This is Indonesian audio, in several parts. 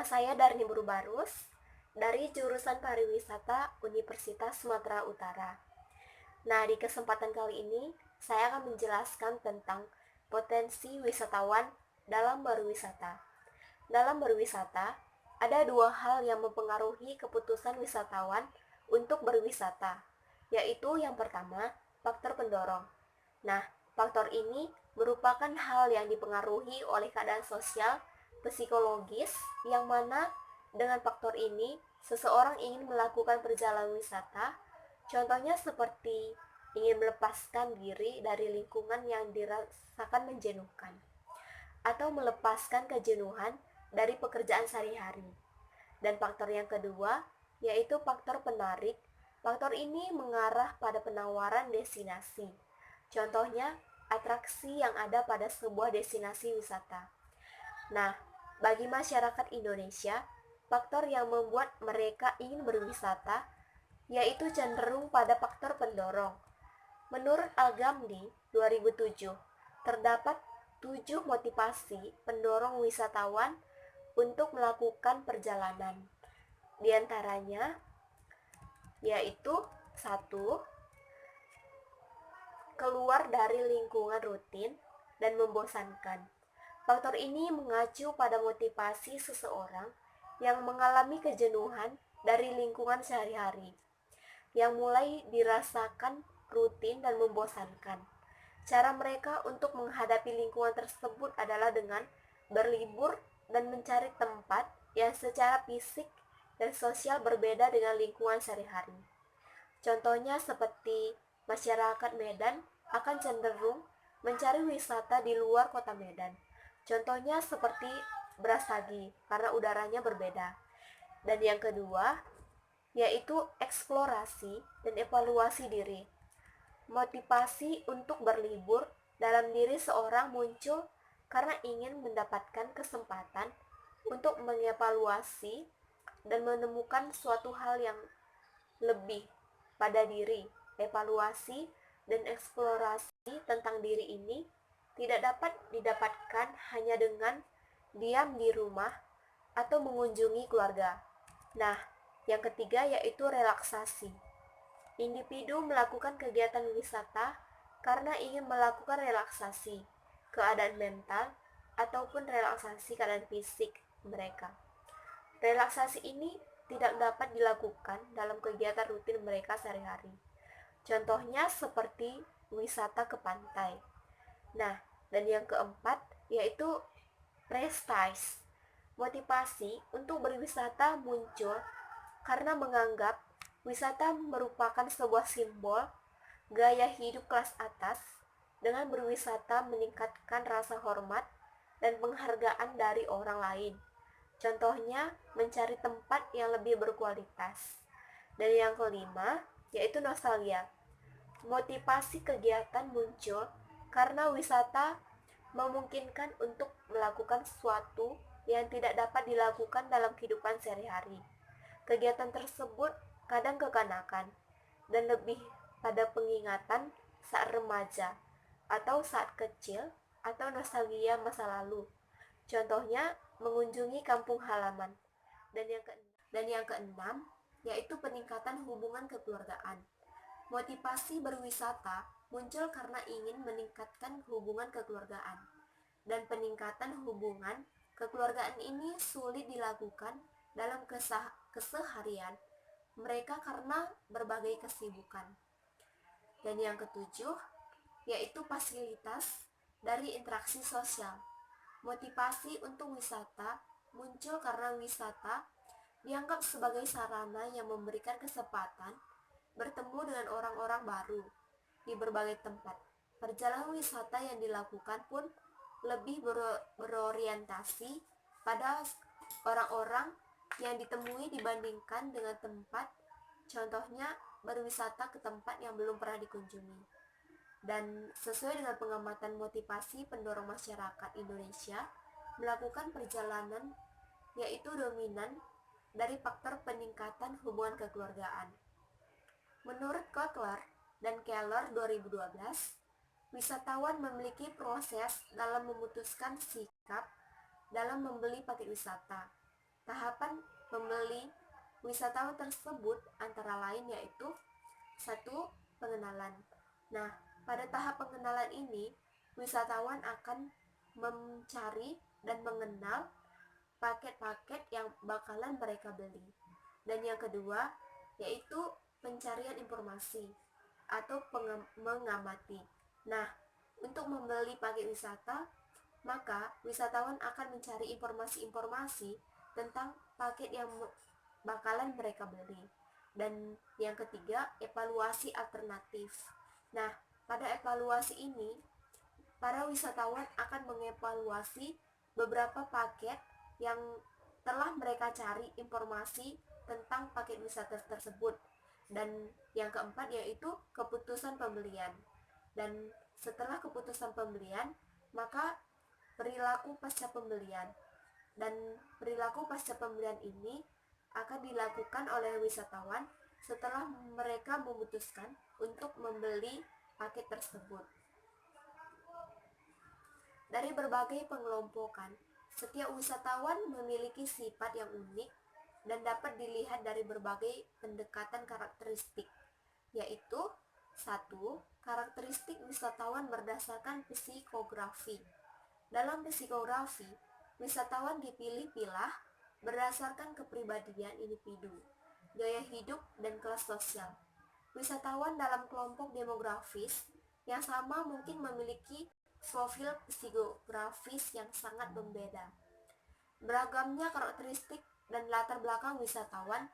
saya Darni Barus dari jurusan Pariwisata Universitas Sumatera Utara. Nah, di kesempatan kali ini saya akan menjelaskan tentang potensi wisatawan dalam berwisata. Dalam berwisata, ada dua hal yang mempengaruhi keputusan wisatawan untuk berwisata, yaitu yang pertama, faktor pendorong. Nah, faktor ini merupakan hal yang dipengaruhi oleh keadaan sosial, psikologis, yang mana dengan faktor ini seseorang ingin melakukan perjalanan wisata, contohnya seperti ingin melepaskan diri dari lingkungan yang dirasakan menjenuhkan, atau melepaskan kejenuhan dari pekerjaan sehari-hari. Dan faktor yang kedua, yaitu faktor penarik. Faktor ini mengarah pada penawaran destinasi. Contohnya, atraksi yang ada pada sebuah destinasi wisata. Nah, bagi masyarakat Indonesia, faktor yang membuat mereka ingin berwisata yaitu cenderung pada faktor pendorong. Menurut Al-Ghamdi 2007, terdapat 7 motivasi pendorong wisatawan untuk melakukan perjalanan. Di antaranya yaitu 1. Keluar dari lingkungan rutin dan membosankan. Faktor ini mengacu pada motivasi seseorang yang mengalami kejenuhan dari lingkungan sehari-hari, yang mulai dirasakan rutin dan membosankan. Cara mereka untuk menghadapi lingkungan tersebut adalah dengan berlibur dan mencari tempat yang secara fisik dan sosial berbeda dengan lingkungan sehari-hari. Contohnya seperti masyarakat Medan akan cenderung mencari wisata di luar kota Medan. Contohnya seperti Brastagi karena udaranya berbeda. Dan yang kedua, yaitu eksplorasi dan evaluasi diri. Motivasi untuk berlibur dalam diri seorang muncul karena ingin mendapatkan kesempatan untuk mengevaluasi dan menemukan suatu hal yang lebih pada diri. Evaluasi dan eksplorasi tentang diri ini tidak dapat didapatkan hanya dengan diam di rumah atau mengunjungi keluarga. Nah, yang ketiga yaitu relaksasi. Individu melakukan kegiatan wisata karena ingin melakukan relaksasi, keadaan mental, ataupun relaksasi keadaan fisik mereka. Relaksasi ini tidak dapat dilakukan dalam kegiatan rutin mereka sehari-hari. Contohnya seperti wisata ke pantai. Nah, dan yang keempat yaitu prestige. Motivasi untuk berwisata muncul karena menganggap wisata merupakan sebuah simbol gaya hidup kelas atas. Dengan berwisata meningkatkan rasa hormat dan penghargaan dari orang lain. Contohnya mencari tempat yang lebih berkualitas. Dan yang kelima yaitu nostalgia. Motivasi kegiatan muncul karena wisata memungkinkan untuk melakukan sesuatu yang tidak dapat dilakukan dalam kehidupan sehari-hari. Kegiatan tersebut kadang kekanakan dan lebih pada pengingatan saat remaja atau saat kecil atau nostalgia masa lalu. Contohnya mengunjungi kampung halaman. Dan yang keenam yaitu peningkatan hubungan kekeluargaan. Motivasi berwisata muncul karena ingin meningkatkan hubungan kekeluargaan. Dan peningkatan hubungan kekeluargaan ini sulit dilakukan dalam keseharian mereka karena berbagai kesibukan. Dan yang ketujuh yaitu fasilitas dari interaksi sosial. Motivasi untuk wisata muncul karena wisata dianggap sebagai sarana yang memberikan kesempatan bertemu dengan orang-orang baru di berbagai tempat. Perjalanan wisata yang dilakukan pun lebih berorientasi pada orang-orang yang ditemui dibandingkan dengan tempat, contohnya berwisata ke tempat yang belum pernah dikunjungi. Dan sesuai dengan pengamatan motivasi pendorong masyarakat Indonesia melakukan perjalanan yaitu dominan dari faktor peningkatan hubungan kekeluargaan. Menurut Kotler dan Keller 2012, wisatawan memiliki proses dalam memutuskan sikap dalam membeli paket wisata. Tahapan membeli wisatawan tersebut antara lain yaitu 1. Pengenalan. Nah, pada tahap pengenalan ini, wisatawan akan mencari dan mengenal paket-paket yang bakalan mereka beli. Dan yang kedua, yaitu pencarian informasi atau mengamati. Nah, untuk membeli paket wisata, maka wisatawan akan mencari informasi-informasi tentang paket yang bakalan mereka beli. Dan yang ketiga, evaluasi alternatif. Nah, pada evaluasi ini, para wisatawan akan mengevaluasi beberapa paket yang telah mereka cari informasi tentang paket wisata tersebut. Dan yang keempat yaitu keputusan pembelian. Dan setelah keputusan pembelian, maka perilaku pasca pembelian. Dan perilaku pasca pembelian ini akan dilakukan oleh wisatawan setelah mereka memutuskan untuk membeli paket tersebut. Dari berbagai pengelompokan, setiap wisatawan memiliki sifat yang unik dan dapat dilihat dari berbagai pendekatan karakteristik, yaitu 1. Karakteristik wisatawan berdasarkan psikografi. Dalam psikografi, wisatawan dipilih-pilah berdasarkan kepribadian individu, gaya hidup, dan kelas sosial. Wisatawan dalam kelompok demografis yang sama mungkin memiliki profil psikografis yang sangat berbeda. Beragamnya karakteristik dan latar belakang wisatawan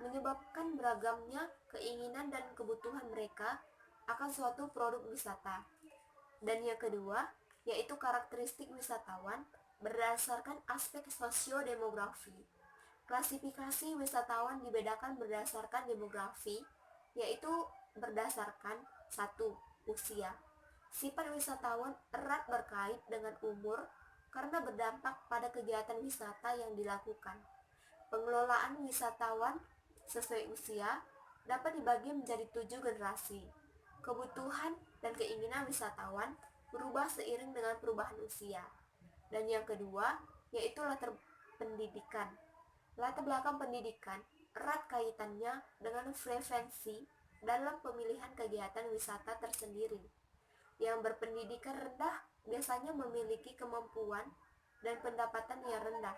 menyebabkan beragamnya keinginan dan kebutuhan mereka akan suatu produk wisata. Dan yang kedua, yaitu karakteristik wisatawan berdasarkan aspek sosiodemografi. Klasifikasi wisatawan dibedakan berdasarkan demografi, yaitu berdasarkan 1. Usia. Sifat wisatawan erat berkait dengan umur karena berdampak pada kegiatan wisata yang dilakukan. Pengelolaan wisatawan sesuai usia dapat dibagi menjadi 7 generasi. Kebutuhan dan keinginan wisatawan berubah seiring dengan perubahan usia. Dan yang kedua, yaitu latar pendidikan. Latar belakang pendidikan erat kaitannya dengan frekuensi dalam pemilihan kegiatan wisata tersendiri. Yang berpendidikan rendah biasanya memiliki kemampuan dan pendapatan yang rendah,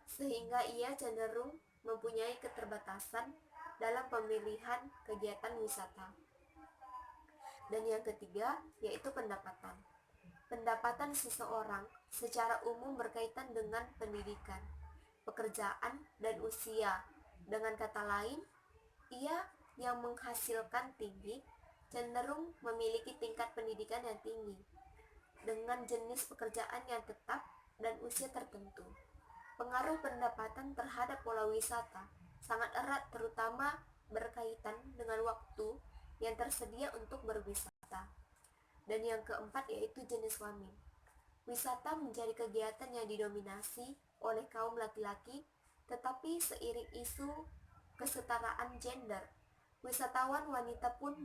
sehingga ia cenderung mempunyai keterbatasan dalam pemilihan kegiatan wisata. Dan yang ketiga, yaitu pendapatan. Pendapatan seseorang secara umum berkaitan dengan pendidikan, pekerjaan, dan usia. Dengan kata lain, ia yang menghasilkan tinggi cenderung memiliki tingkat pendidikan yang tinggi, dengan jenis pekerjaan yang tetap dan usia tertentu. Pengaruh pendapatan terhadap pola wisata sangat erat, terutama berkaitan dengan waktu yang tersedia untuk berwisata. Dan yang keempat yaitu jenis kelamin. Wisata menjadi kegiatan yang didominasi oleh kaum laki-laki, tetapi seiring isu kesetaraan gender, wisatawan wanita pun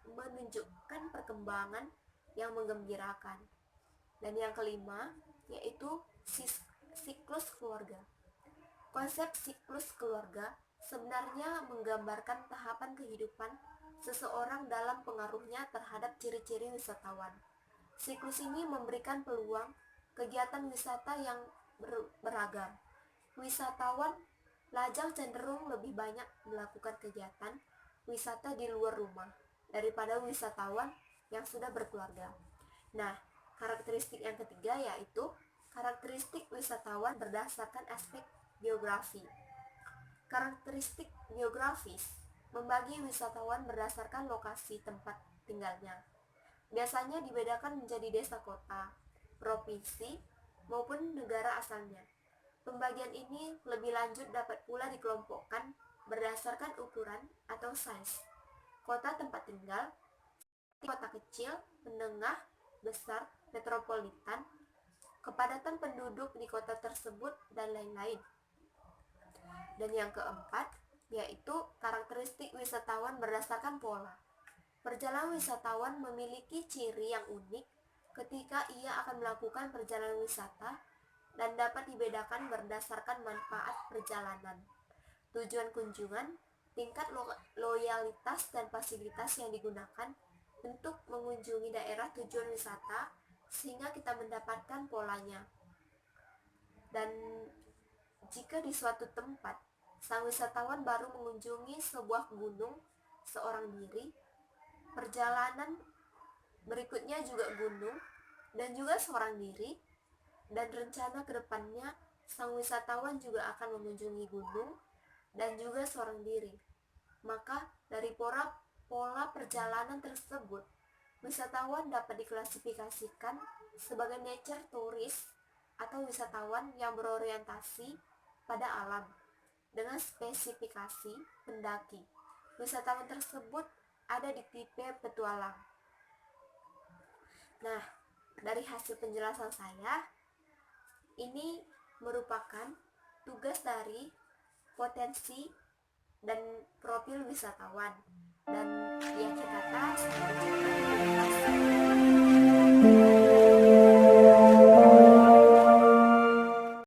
menunjukkan perkembangan yang menggembirakan. Dan yang kelima yaitu siklus keluarga. Konsep siklus keluarga sebenarnya menggambarkan tahapan kehidupan seseorang dalam pengaruhnya terhadap ciri-ciri wisatawan. Siklus ini memberikan peluang kegiatan wisata yang beragam. Wisatawan lajang cenderung lebih banyak melakukan kegiatan wisata di luar rumah daripada wisatawan yang sudah berkeluarga. Nah, karakteristik yang ketiga yaitu karakteristik wisatawan berdasarkan aspek geografi. Karakteristik geografis membagi wisatawan berdasarkan lokasi tempat tinggalnya. Biasanya dibedakan menjadi desa, kota, provinsi, maupun negara asalnya. Pembagian ini lebih lanjut dapat pula dikelompokkan berdasarkan ukuran atau size. Kota tempat tinggal, kota kecil, menengah, besar, metropolitan, kepadatan penduduk di kota tersebut, dan lain-lain. Dan yang keempat, yaitu karakteristik wisatawan berdasarkan pola. Perjalanan wisatawan memiliki ciri yang unik ketika ia akan melakukan perjalanan wisata dan dapat dibedakan berdasarkan manfaat perjalanan, tujuan kunjungan, tingkat loyalitas dan fasilitas yang digunakan untuk mengunjungi daerah tujuan wisata sehingga kita mendapatkan polanya. Dan jika di suatu tempat sang wisatawan baru mengunjungi sebuah gunung seorang diri, perjalanan berikutnya juga gunung dan juga seorang diri, dan rencana kedepannya sang wisatawan juga akan mengunjungi gunung dan juga seorang diri. Maka dari pola perjalanan tersebut, wisatawan dapat diklasifikasikan sebagai nature tourist atau wisatawan yang berorientasi pada alam dengan spesifikasi pendaki. Wisatawan tersebut ada di tipe petualang. Nah, dari hasil penjelasan saya, ini merupakan tugas dari potensi dan profil wisatawan, dan di akhir kata saya